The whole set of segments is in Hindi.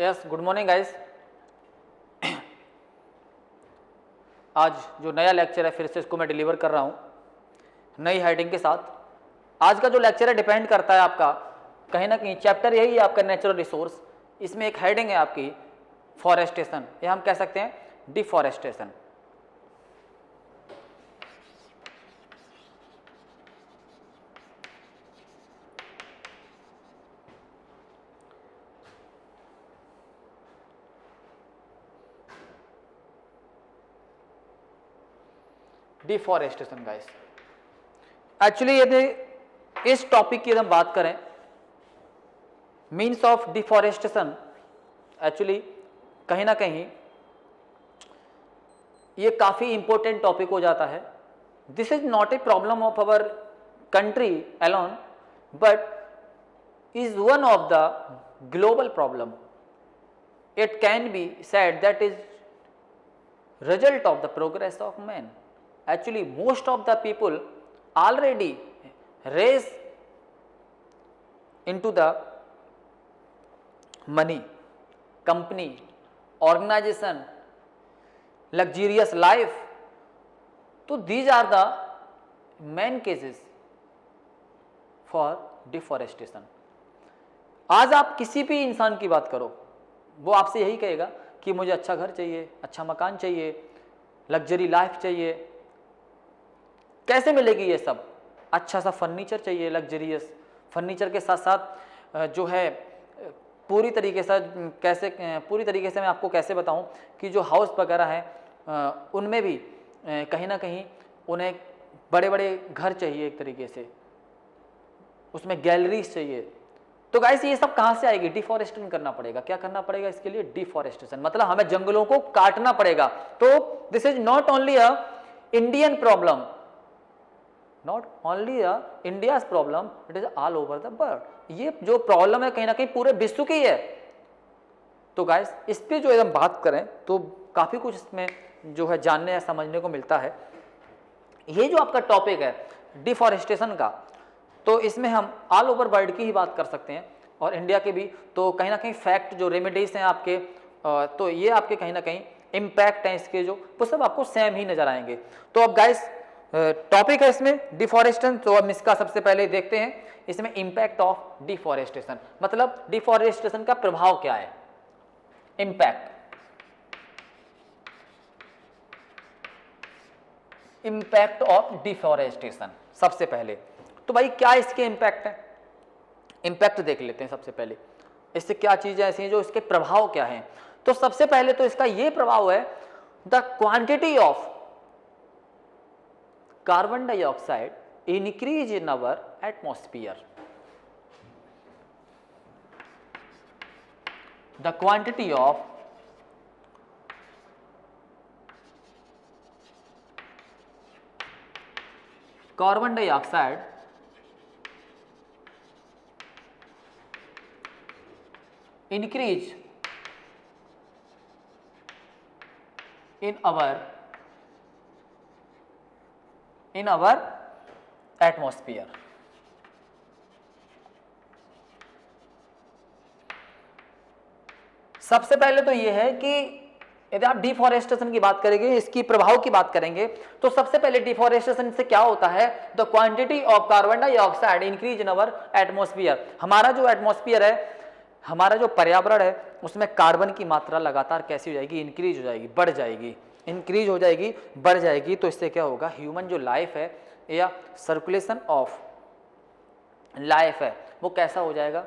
Yes, good morning guys. आज जो नया लेक्चर है फिर से इसको मैं डिलीवर कर रहा हूँ नई हेडिंग के साथ। आज का जो लेक्चर है डिपेंड करता है आपका कहीं ना कहीं, चैप्टर यही है आपका नेचुरल रिसोर्स। इसमें एक हेडिंग है आपकी फॉरेस्टेशन, या हम कह सकते हैं डिफॉरेस्टेशन। डिफॉरेस्टेशन गाइस, एक्चुअली यदि इस टॉपिक की हम बात करें, मीन्स ऑफ डिफॉरेस्टेशन, एक्चुअली कहीं ना कहीं ये काफी इंपॉर्टेंट टॉपिक हो जाता है। This is not a problem of our country alone, but is one of the global problem. It can be said that is result of the progress of man. Actually, most of the people already raise into the money, company, organization, luxurious life. So these are the main cases for deforestation. आज आप किसी भी इंसान की बात करो, वो आपसे यही कहेगा कि मुझे अच्छा घर चाहिए, अच्छा मकान चाहिए, लग्जरी लाइफ चाहिए। कैसे मिलेगी ये सब? अच्छा सा फर्नीचर चाहिए, लग्जरियस फर्नीचर के साथ साथ जो है पूरी तरीके से मैं आपको कैसे बताऊं कि जो हाउस वगैरह हैं उनमें भी कहीं ना कहीं उन्हें बड़े बड़े घर चाहिए, एक तरीके से उसमें गैलरीज चाहिए। तो गाइस ये सब कहां से आएगी? डिफॉरेस्टेशन करना पड़ेगा। क्या करना पड़ेगा इसके लिए? डिफॉरेस्टेशन, मतलब हमें जंगलों को काटना पड़ेगा। तो this is not only a Indian problem, not only a India's problem, it is all over the world. ये जो प्रॉब्लम है कहीं ना कहीं पूरे विश्व की है। तो गाइस इस पे जो हम बात करें तो काफी कुछ इसमें जो है जानने या समझने को मिलता है। ये जो आपका टॉपिक है डिफॉरेस्टेशन का, तो इसमें हम ऑल ओवर वर्ल्ड की ही बात कर सकते हैं और इंडिया के भी। तो कहीं ना कहीं फैक्ट जो रेमेडीज हैं आपके, तो ये आपके कहीं ना कहीं इम्पैक्ट हैं इसके, जो वो सब आपको सेम ही नजर आएंगे। तो अब गाइस टॉपिक है इसमें डिफॉरेस्टेशन, तो हम इसका सबसे पहले देखते हैं इसमें इम्पैक्ट ऑफ डिफॉरेस्टेशन, मतलब डिफॉरेस्टेशन का प्रभाव क्या है, इम्पैक्ट ऑफ डिफॉरेस्टेशन। सबसे पहले तो भाई क्या इसके इम्पैक्ट है? इम्पैक्ट देख लेते हैं सबसे पहले, इससे क्या चीजें ऐसी हैं जो इसके प्रभाव क्या हैं। तो सबसे पहले तो इसका ये प्रभाव है, the quantity of carbon dioxide increase in our atmosphere. The quantity of carbon dioxide increase in our atmosphere. सबसे पहले तो यह है कि यदि आप डिफॉरेस्टेशन की बात करेंगे, इसकी प्रभाव की बात करेंगे, तो सबसे पहले डिफॉरेस्टेशन से क्या होता है? The quantity of carbon dioxide increase in our atmosphere. हमारा जो एटमॉस्फियर है, हमारा जो पर्यावरण है, उसमें कार्बन की मात्रा लगातार कैसी हो जाएगी? इंक्रीज हो जाएगी, बढ़ जाएगी, इंक्रीज हो जाएगी, बढ़ जाएगी। तो इससे क्या होगा? ह्यूमन जो लाइफ है या सर्कुलेशन ऑफ लाइफ है वो कैसा हो जाएगा?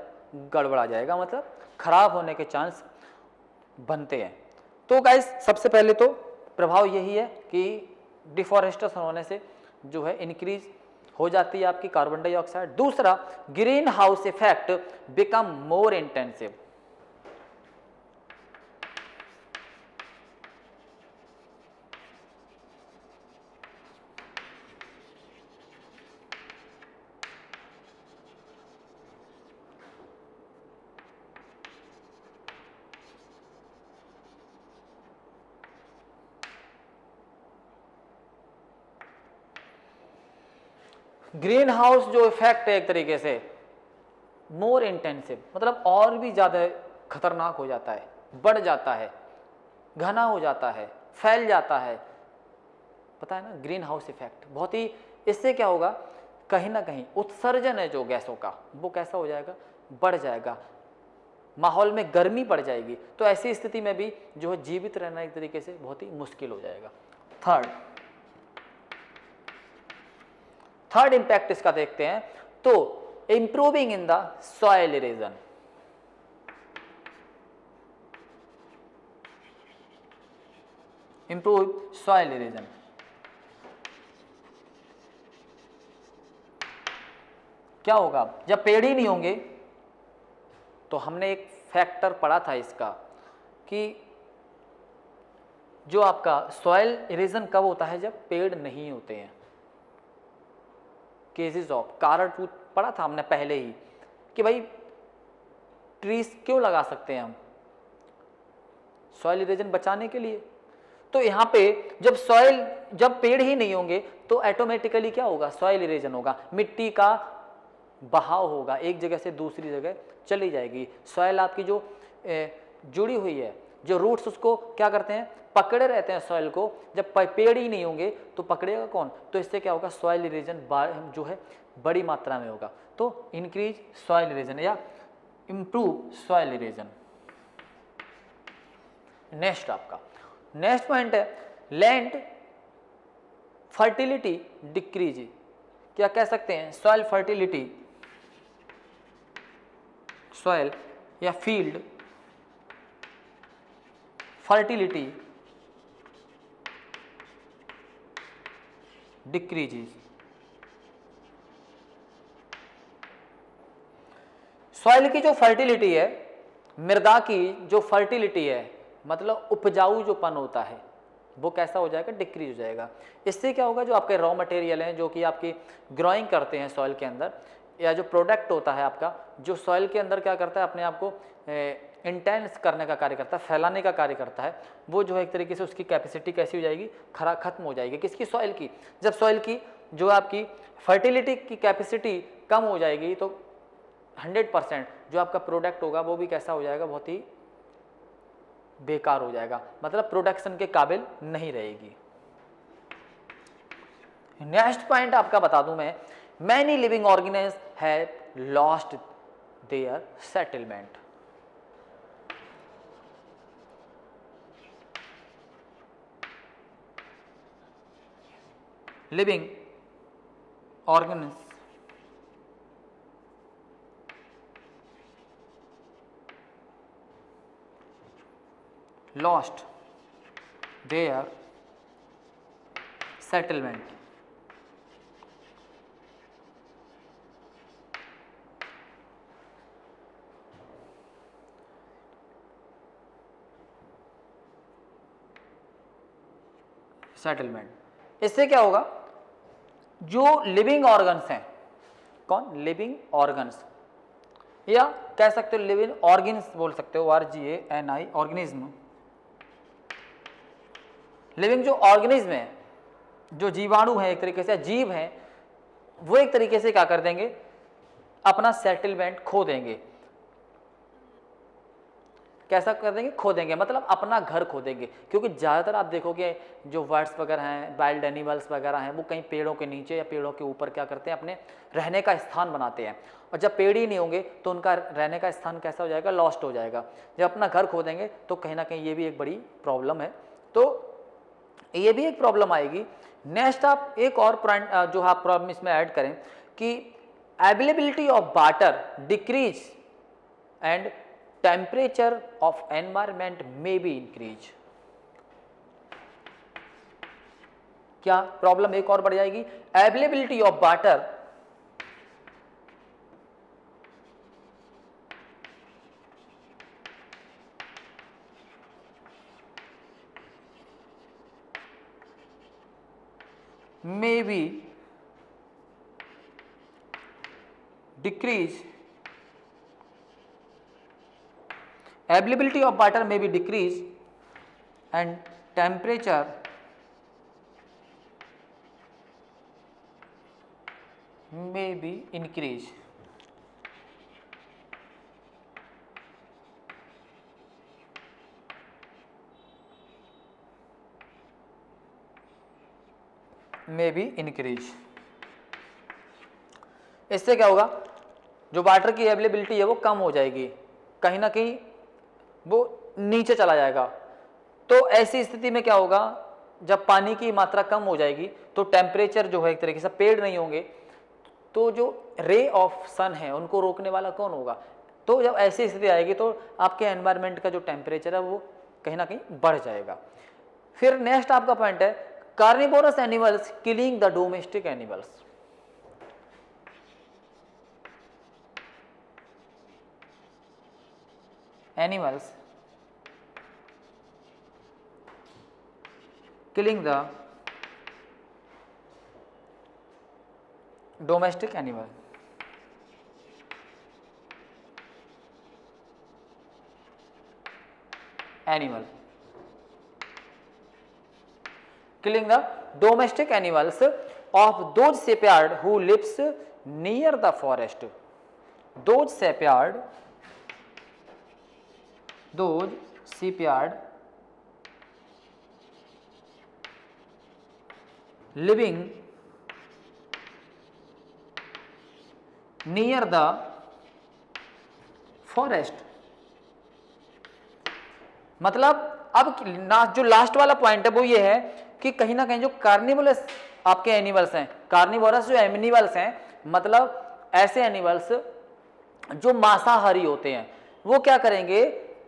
गड़बड़ा जाएगा, मतलब खराब होने के चांस बनते हैं। तो गाइस सबसे पहले तो प्रभाव यही है कि डिफॉरेस्टेशन होने से जो है इंक्रीज हो जाती है आपकी कार्बन डाइऑक्साइड। दूसरा, green house effect become more intensive. Green house जो इफेक्ट है एक तरीके से मोर इंटेंसिव, मतलब और भी ज्यादा खतरनाक हो जाता है, बढ़ जाता है, घना हो जाता है, फैल जाता है। पता है ना, ग्रीन हाउस इफेक्ट बहुत ही, इससे क्या होगा, कहीं ना कहीं उत्सर्जन है जो गैसों का वो कैसा हो जाएगा, बढ़ जाएगा, माहौल में गर्मी बढ़ जाएगी। तो ऐसी स्थिति में भी जो है जीवित रहना एक तरीके से बहुत ही मुश्किल हो जाएगा। थर्ड इंपैक्ट इसका देखते हैं, तो improving in the soil erosion. Improve soil erosion, क्या होगा जब पेड़ ही नहीं होंगे, तो हमने एक फैक्टर पढ़ा था इसका कि जो आपका सॉइल इरोजन कब होता है, जब पेड़ नहीं होते हैं। केसेस ऑफ कारण पढ़ा था हमने पहले ही कि भाई ट्रीज क्यों लगा सकते हैं हम, सॉइल इरोजन बचाने के लिए। तो यहाँ पे जब पेड़ ही नहीं होंगे तो ऑटोमेटिकली क्या होगा, सॉइल इरोजन होगा, मिट्टी का बहाव होगा, एक जगह से दूसरी जगह चली जाएगी। सॉइल आपकी जो जुड़ी हुई है, जो रूट्स उसको क्या करते हैं, पकड़े रहते हैं सॉइल को। जब पेड़ ही नहीं होंगे तो पकड़ेगा कौन, तो इससे क्या होगा, सॉइल इरोजन जो है बड़ी मात्रा में होगा। तो इंक्रीज सॉइल इरोजन या improve soil erosion. Next point है लैंड फर्टिलिटी डिक्रीज। क्या कह सकते हैं, सॉइल फर्टिलिटी, सॉइल या फील्ड फर्टिलिटी डिक्रीजेस। सॉइल की जो फर्टिलिटी है, मृदा की जो फर्टिलिटी है, मतलब उपजाऊ जो पन होता है, वो कैसा हो जाएगा, डिक्रीज हो जाएगा। इससे क्या होगा, जो आपके रॉ मटेरियल हैं जो कि आपकी ग्रोइंग करते हैं सॉइल के अंदर, या जो प्रोडक्ट होता है आपका, जो सॉइल के अंदर क्या करता है, अपने आप को इंटेंस करने का कार्य करता है, फैलाने का कार्य करता है, वो जो है एक तरीके से उसकी कैपेसिटी कैसी हो जाएगी, खत्म हो जाएगी। किसकी, सॉइल की। जब सॉइल की जो आपकी फर्टिलिटी की कैपेसिटी कम हो जाएगी तो 100% जो आपका प्रोडक्ट होगा वो भी कैसा हो जाएगा, बहुत ही बेकार हो जाएगा, मतलब प्रोडक्शन के काबिल नहीं रहेगी। नेक्स्ट पॉइंट आपका बता दूं मैं, many living organism have lost their settlement. Living organism lost their settlement. Settlement, इससे क्या होगा, जो लिविंग ऑर्गन्स हैं, कौन, लिविंग ऑर्गन्स, या कह सकते हो लिविंग ऑर्गन्स बोल सकते हो, RGANI, ऑर्गेनिज्म। लिविंग जो ऑर्गेनिज्म है, जो जीवाणु है, एक तरीके से जीव हैं, वो एक तरीके से क्या कर देंगे, अपना सेटलमेंट खो देंगे। कैसा कर देंगे, खो देंगे, मतलब अपना घर खो देंगे। क्योंकि ज़्यादातर आप देखोगे जो बर्ड्स वगैरह हैं, वाइल्ड एनिमल्स वगैरह हैं, वो कहीं पेड़ों के नीचे या पेड़ों के ऊपर क्या करते हैं, अपने रहने का स्थान बनाते हैं। और जब पेड़ ही नहीं होंगे तो उनका रहने का स्थान कैसा हो जाएगा, लॉस्ट हो जाएगा। जब अपना घर खो देंगे तो कहीं ना कहीं ये भी एक बड़ी प्रॉब्लम है, तो ये भी एक प्रॉब्लम आएगी। नेक्स्ट आप एक और पॉइंट जो आप प्रॉब्लम इसमें ऐड करें कि availability of water decrease and temperature of environment में बी इंक्रीज। क्या प्रॉब्लम एक और बढ़ जाएगी, availability of water may be decrease, availability of water may be decreased and temperature may be increased. में भी इंक्रीज। इससे क्या होगा, जो वाटर की अवेलेबिलिटी है वो कम हो जाएगी, कहीं ना कहीं वो नीचे चला जाएगा। तो ऐसी स्थिति में क्या होगा, जब पानी की मात्रा कम हो जाएगी तो टेम्परेचर जो है एक तरीके से, पेड़ नहीं होंगे तो जो रे ऑफ सन है उनको रोकने वाला कौन होगा। तो जब ऐसी स्थिति आएगी तो आपके एनवायरनमेंट का जो टेम्परेचर है वो कहीं ना कहीं बढ़ जाएगा। फिर नेक्स्ट आपका पॉइंट है carnivorous animals killing the domestic animals. Animals killing the domestic animal. Killing the domestic animals of those shepherd who lives near the forest. Those shepherd living near the forest। मतलब अब जो लास्ट वाला पॉइंट है वो ये है कि कहीं ना कहीं जो कार्निवोरस आपके एनिमल्स हैं, कार्निवोरस जो एनिमल्स हैं, मतलब ऐसे एनिमल्स जो मांसाहारी होते हैं, वो क्या करेंगे,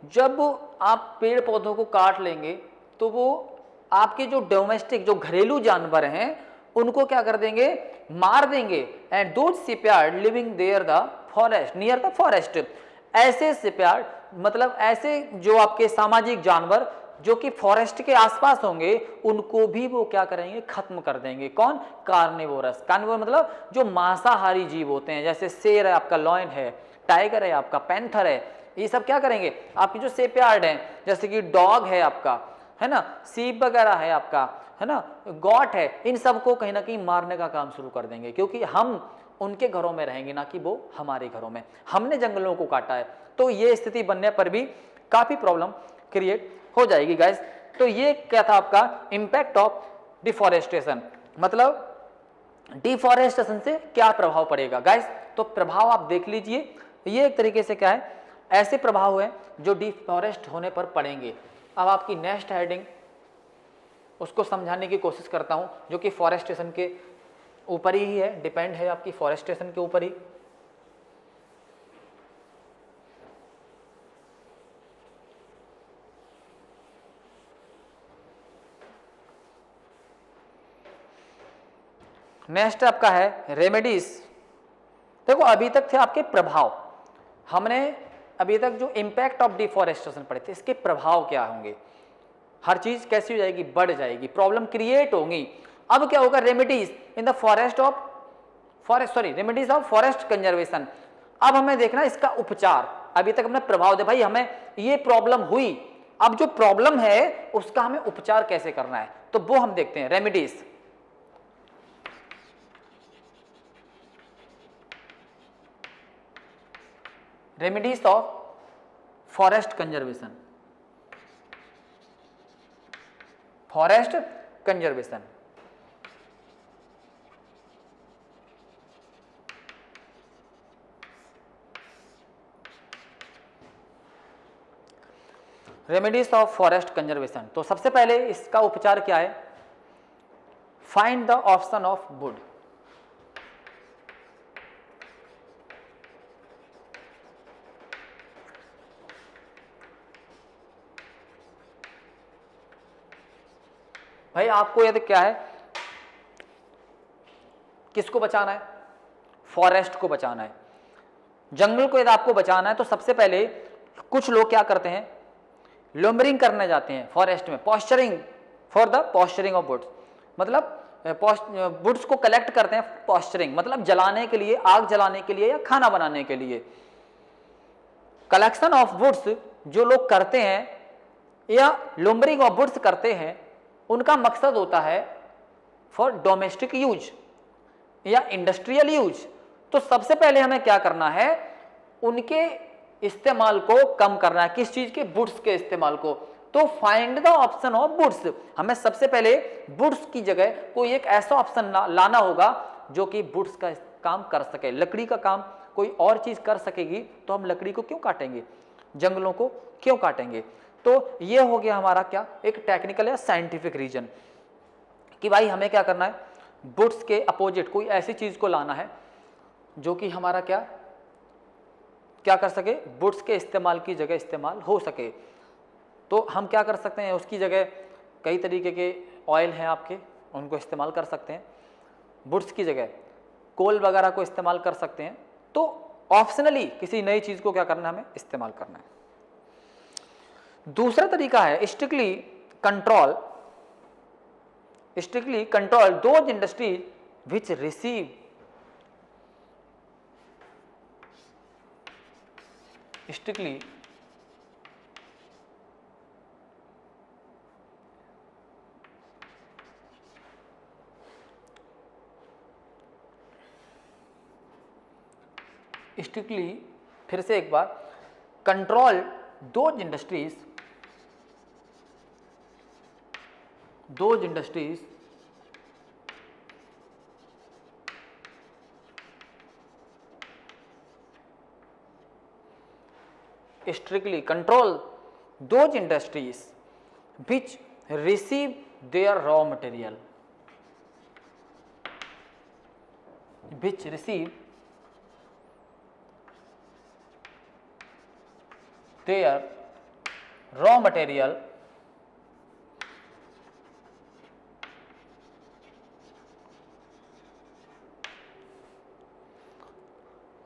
जब आप पेड़ पौधों को काट लेंगे तो वो आपके जो डोमेस्टिक जो घरेलू जानवर हैं उनको क्या कर देंगे, मार देंगे। And those shipyard living there the forest, near the forest, ऐसे शिपयार्ड मतलब ऐसे जो आपके सामाजिक जानवर जो कि फॉरेस्ट के आसपास होंगे उनको भी वो क्या करेंगे, खत्म कर देंगे। कौन, कार्निवोरस। कार्निवोरस मतलब जो मांसाहारी जीव होते हैं, जैसे शेर है आपका, लॉयन है, टाइगर है आपका, पैंथर है, ये सब क्या करेंगे, आपकी जो शेपयार्ड है, जैसे कि डॉग है आपका, है ना, सीप वगैरह है आपका, है ना, गॉट है, इन सबको कहीं ना कहीं मारने का काम शुरू कर देंगे, क्योंकि हम उनके घरों में रहेंगे ना कि वो हमारे घरों में। हमने जंगलों को काटा है, तो ये स्थिति बनने पर भी काफी प्रॉब्लम क्रिएट हो जाएगी गाइस। तो ये क्या था आपका इंपैक्ट ऑफ डिफॉरेस्टेशन, मतलब डिफॉरेस्टेशन से क्या प्रभाव पड़ेगा गाइस। तो प्रभाव आप देख लीजिए, ये एक तरीके से क्या है, ऐसे प्रभाव है जो डिफॉरेस्ट होने पर पड़ेंगे। अब आपकी नेक्स्ट हेडिंग उसको समझाने की कोशिश करता हूं, जो कि फॉरेस्टेशन के ऊपर ही है, डिपेंड है आपकी फॉरेस्टेशन के ऊपर ही। नेक्स्ट आपका है रेमेडीज। देखो अभी तक थे आपके प्रभाव, हमने अभी तक जो इंपैक्ट ऑफ डिफॉरेस्टेशन पढ़े थे, इसके प्रभाव क्या होंगे, हर चीज कैसी हो जाएगी, बढ़ जाएगी, प्रॉब्लम क्रिएट होंगी। अब क्या होगा, remedies in the remedies of forest conservation. अब हमें देखना इसका उपचार। अभी तक हमने प्रभाव दे, भाई हमें ये प्रॉब्लम हुई, अब जो प्रॉब्लम है उसका हमें उपचार कैसे करना है, तो वो हम देखते हैं। Remedies, remedies of forest conservation, forest conservation. Remedies of forest conservation, तो सबसे पहले इसका उपचार क्या है, find the option of would. भाई आपको यदि क्या है, किसको बचाना है, फॉरेस्ट को बचाना है, जंगल को यदि आपको बचाना है, तो सबसे पहले कुछ लोग क्या करते हैं, लुम्बरिंग करने जाते हैं फॉरेस्ट में, pasturing for the pasturing of woods, मतलब वुड्स को कलेक्ट करते हैं, पॉस्चरिंग मतलब जलाने के लिए, आग जलाने के लिए या खाना बनाने के लिए। कलेक्शन ऑफ वुड्स जो लोग करते हैं या लुम्बरिंग ऑफ वुड्स करते हैं, उनका मकसद होता है फॉर डोमेस्टिक यूज या इंडस्ट्रियल यूज। तो सबसे पहले हमें क्या करना है, उनके इस्तेमाल को कम करना है। किस चीज के, वुड्स के इस्तेमाल को। तो find the option of woods, हमें सबसे पहले वुड्स की जगह कोई एक ऐसा ऑप्शन लाना होगा जो कि वुड्स का काम कर सके। लकड़ी का काम कोई और चीज कर सकेगी तो हम लकड़ी को क्यों काटेंगे, जंगलों को क्यों काटेंगे। तो ये हो गया हमारा क्या, एक टेक्निकल या साइंटिफिक रीजन कि भाई हमें क्या करना है, वुड्स के अपोजिट कोई ऐसी चीज को लाना है जो कि हमारा क्या क्या कर सके, वुड्स के इस्तेमाल की जगह इस्तेमाल हो सके। तो हम क्या कर सकते हैं, उसकी जगह कई तरीके के ऑयल हैं आपके, उनको इस्तेमाल कर सकते हैं। वुड्स की जगह कोल वगैरह को इस्तेमाल कर सकते हैं। तो ऑप्शनली किसी नई चीज को क्या करना है, हमें इस्तेमाल करना है। दूसरा तरीका है strictly control those industries which receive strictly फिर से एक बार, control those industries strictly control those industries which receive their raw material,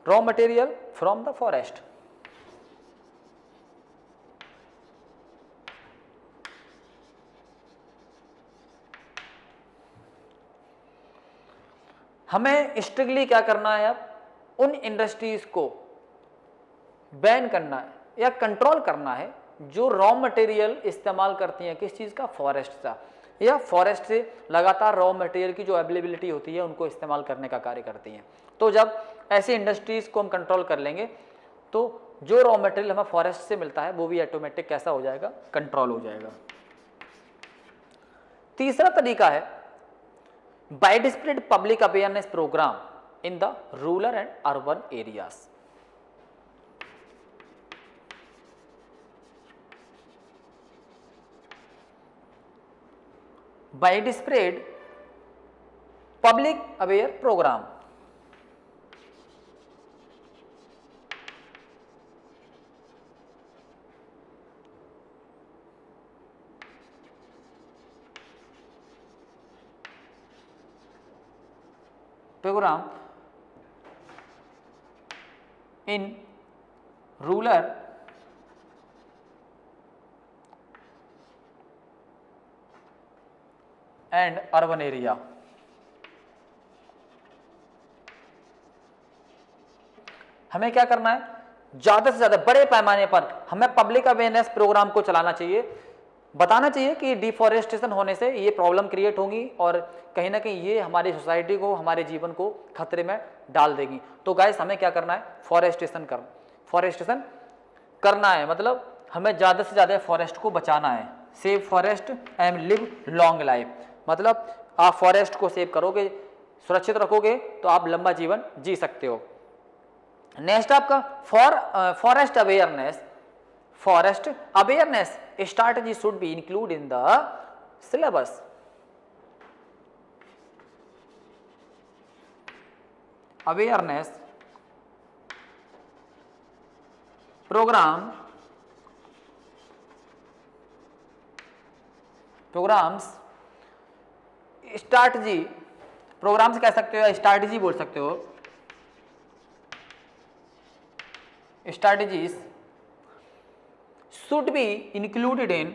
raw material from the forest। हमें स्ट्रिक्टली क्या करना है, अब उन इंडस्ट्रीज को बैन करना है या कंट्रोल करना है जो रॉ मटेरियल इस्तेमाल करती हैं, किस चीज का, फॉरेस्ट का, या फॉरेस्ट से लगातार रॉ मटेरियल की जो अवेलेबिलिटी होती है उनको इस्तेमाल करने का कार्य करती हैं। तो जब ऐसी इंडस्ट्रीज को हम कंट्रोल कर लेंगे तो जो रॉ मटेरियल हमें फॉरेस्ट से मिलता है वो भी ऑटोमेटिक कैसा हो जाएगा, कंट्रोल हो जाएगा। तीसरा तरीका है widespread public awareness program in the rural and urban areas। widespread public aware program, in rural and urban area। हमें क्या करना है, ज्यादा से ज्यादा बड़े पैमाने पर हमें पब्लिक अवेयरनेस प्रोग्राम को चलाना चाहिए, बताना चाहिए कि डिफॉरेस्टेशन होने से ये प्रॉब्लम क्रिएट होगी और कहीं ना कहीं ये हमारी सोसाइटी को, हमारे जीवन को खतरे में डाल देगी। तो गाइस हमें क्या करना है, फॉरेस्टेशन करना है, मतलब हमें ज़्यादा से ज़्यादा फॉरेस्ट को बचाना है। Save forest and live long life, मतलब आप फॉरेस्ट को सेव करोगे, सुरक्षित रखोगे तो आप लंबा जीवन जी सकते हो। नेक्स्ट आपका forest awareness strategy should be included in the syllabus। awareness programs strategy, programs कह सकते हो, स्ट्रैटेजी बोल सकते हो, strategies should be included in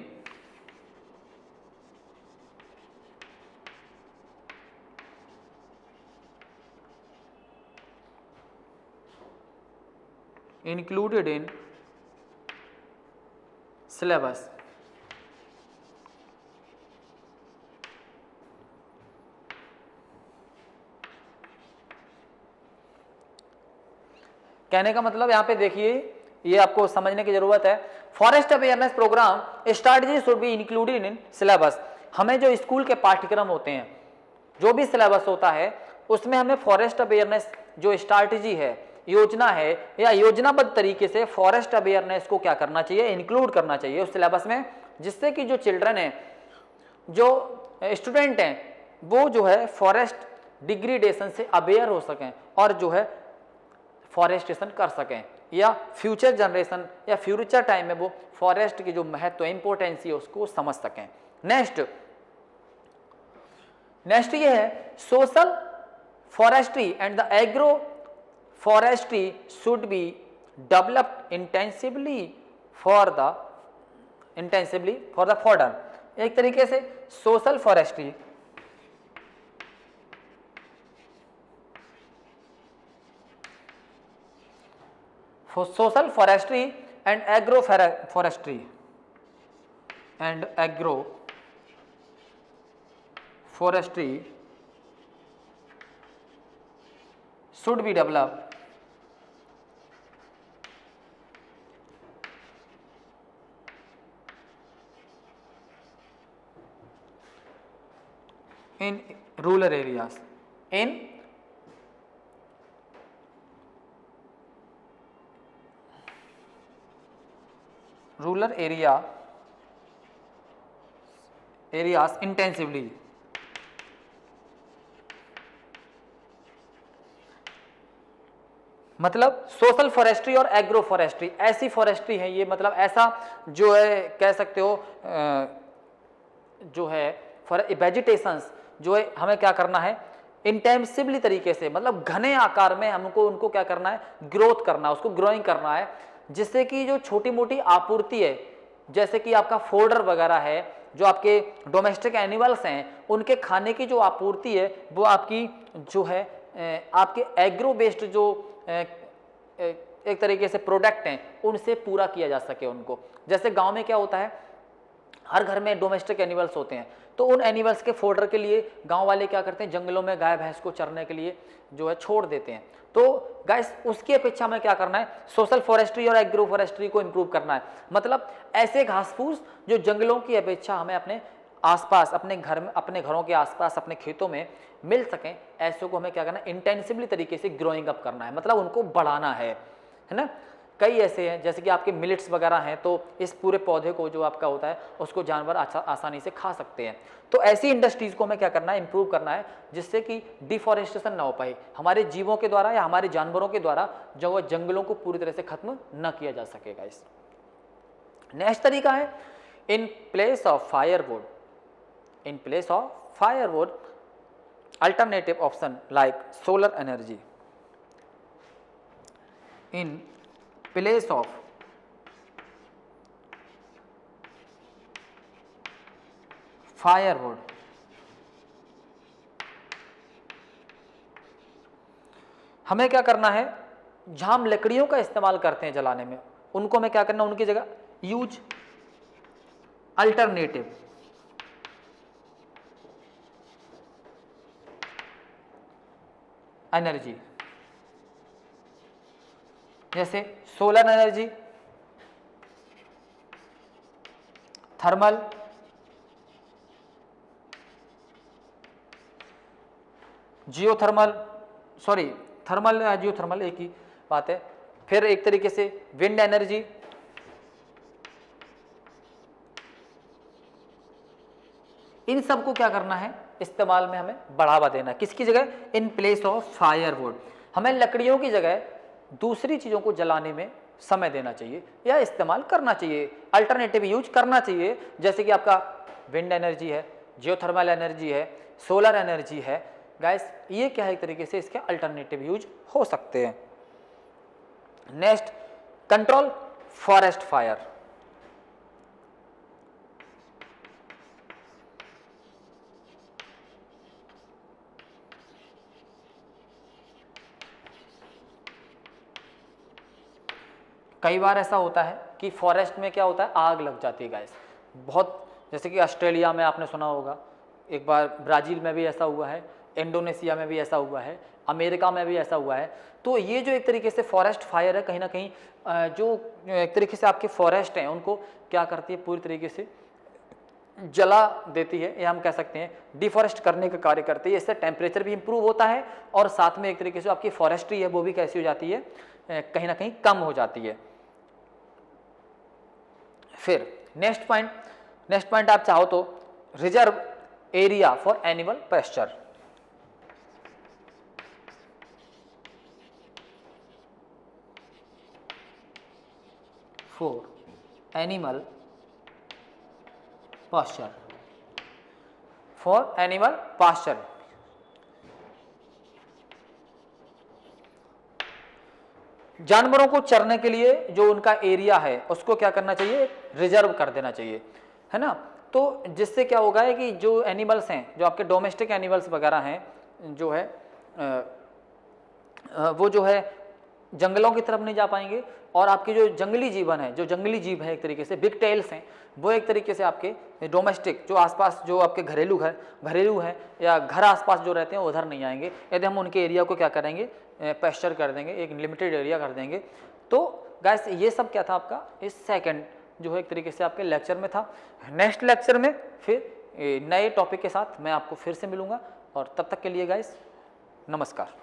syllabus। कहने का मतलब यहाँ पे देखिए, ये आपको समझने की जरूरत है। Forest awareness program strategy should be included in syllabus. हमें जो स्कूल के पाठ्यक्रम होते हैं, जो भी सिलेबस होता है, उसमें हमें फॉरेस्ट अवेयरनेस जो स्ट्रैटेजी है, योजना है, या योजनाबद्ध तरीके से फॉरेस्ट अवेयरनेस को क्या करना चाहिए, इंक्लूड करना चाहिए उस सिलेबस में, जिससे कि जो चिल्ड्रन है, जो स्टूडेंट हैं, वो जो है फॉरेस्ट डिग्रेडेशन से अवेयर हो सकें और जो है फॉरेस्टेशन कर सकें, या फ्यूचर जनरेशन या फ्यूचर टाइम में वो फॉरेस्ट की जो महत्व, इंपॉर्टेंस है, उसको समझ सकें। नेक्स्ट ये है social forestry and the agro forestry should be developed intensively for the fodder. एक तरीके से social forestry and agro forestry should be developed in rural areas, in rural areas intensively। मतलब सोशल फॉरेस्ट्री और एग्रो फॉरेस्ट्री ऐसी फॉरेस्ट्री है ये, मतलब ऐसा जो है कह सकते हो जो है वेजिटेशंस जो है हमें क्या करना है, इंटेंसिवली तरीके से, मतलब घने आकार में हमको उनको क्या करना है, ग्रोथ करना है, उसको ग्रोइंग करना है, जिससे कि जो छोटी मोटी आपूर्ति है, जैसे कि आपका फोडर वगैरह है, जो आपके डोमेस्टिक एनिमल्स हैं, उनके खाने की जो आपूर्ति है वो आपकी जो है आपके एग्रो बेस्ड जो एक तरीके से प्रोडक्ट हैं उनसे पूरा किया जा सके उनको। जैसे गांव में क्या होता है, हर घर में डोमेस्टिक एनिमल्स होते हैं, तो उन एनिमल्स के फोडर के लिए गांव वाले क्या करते हैं, जंगलों में गाय भैंस को चरने के लिए जो है छोड़ देते हैं। तो गाइस उसकी अपेक्षा में क्या करना है, सोशल फॉरेस्ट्री और एग्रो फॉरेस्ट्री को इंप्रूव करना है। मतलब ऐसे घास फूस जो जंगलों की अपेक्षा हमें अपने आसपास, अपने घर में, अपने घरों के आसपास, अपने खेतों में मिल सकें, ऐसे को हमें क्या करना है, इंटेंसिवली तरीके से ग्रोइंग अप करना है, मतलब उनको बढ़ाना है ना। कई ऐसे हैं जैसे कि आपके मिलेट्स वगैरह हैं, तो इस पूरे पौधे को जो आपका होता है उसको जानवर आसानी से खा सकते हैं। तो ऐसी इंडस्ट्रीज को हमें क्या करना है, इंप्रूव करना है, जिससे कि डिफॉरेस्टेशन ना हो पाए, हमारे जीवों के द्वारा या हमारे जानवरों के द्वारा जो वह जंगलों को पूरी तरह से खत्म न किया जा सकेगा। इस नेक्स्ट तरीका है in place of firewood alternative option like solar energy. In place of firewood हमें क्या करना है, जहां हम लकड़ियों का इस्तेमाल करते हैं जलाने में, उनको हमें क्या करना, उनकी जगह यूज अल्टरनेटिव एनर्जी, जैसे solar energy, thermal, geothermal, sorry thermal geothermal एक ही बात है। फिर एक तरीके से विंड एनर्जी, इन सब को क्या करना है, इस्तेमाल में हमें बढ़ावा देना। किसकी जगह, इन प्लेस ऑफ फायरवुड। हमें लकड़ियों की जगह दूसरी चीजों को जलाने में समय देना चाहिए या इस्तेमाल करना चाहिए, अल्टरनेटिव यूज करना चाहिए, जैसे कि आपका विंड एनर्जी है, जियोथर्मल एनर्जी है, सोलर एनर्जी है। गाइस ये क्या है, एक तरीके से इसके अल्टरनेटिव यूज हो सकते हैं। Next, control forest fire. कई बार ऐसा होता है कि फॉरेस्ट में क्या होता है, आग लग जाती है गाइस बहुत, जैसे कि ऑस्ट्रेलिया में आपने सुना होगा, एक बार ब्राज़ील में भी ऐसा हुआ है, इंडोनेशिया में भी ऐसा हुआ है, अमेरिका में भी ऐसा हुआ है। तो ये जो एक तरीके से फॉरेस्ट फायर है, कहीं ना कहीं जो एक तरीके से आपके फॉरेस्ट हैं उनको क्या करती है, पूरी तरीके से जला देती है, या हम कह सकते हैं डिफॉरेस्ट करने का कार्य करती है। इससे टेम्परेचर भी इंप्रूव होता है और साथ में एक तरीके से आपकी फॉरेस्ट्री है वो भी कैसी हो जाती है, कहीं ना कहीं कम हो जाती है। फिर नेक्स्ट पॉइंट आप चाहो तो reserve area for animal pasture. For animal pasture, for animal pasture. जानवरों को चरने के लिए जो उनका एरिया है उसको क्या करना चाहिए, रिजर्व कर देना चाहिए, है ना। तो जिससे क्या होगा है कि जो एनिमल्स हैं, जो आपके डोमेस्टिक एनिमल्स वगैरह हैं, जो है वो जो है जंगलों की तरफ नहीं जा पाएंगे, और आपके जो जंगली जीवन है, जो जंगली जीव है एक तरीके से बिग टेल्स हैं, वो एक तरीके से आपके डोमेस्टिक जो आसपास जो आपके घरेलू हैं या घर आसपास जो रहते हैं उधर नहीं आएंगे, यदि हम उनके एरिया को क्या करेंगे, पेस्चर कर देंगे, एक लिमिटेड एरिया कर देंगे। तो गाइस ये सब क्या था आपका इस सेकंड जो है एक तरीके से आपके लेक्चर में था। नेक्स्ट लेक्चर में फिर नए टॉपिक के साथ मैं आपको फिर से मिलूंगा, और तब तक के लिए गाइस नमस्कार।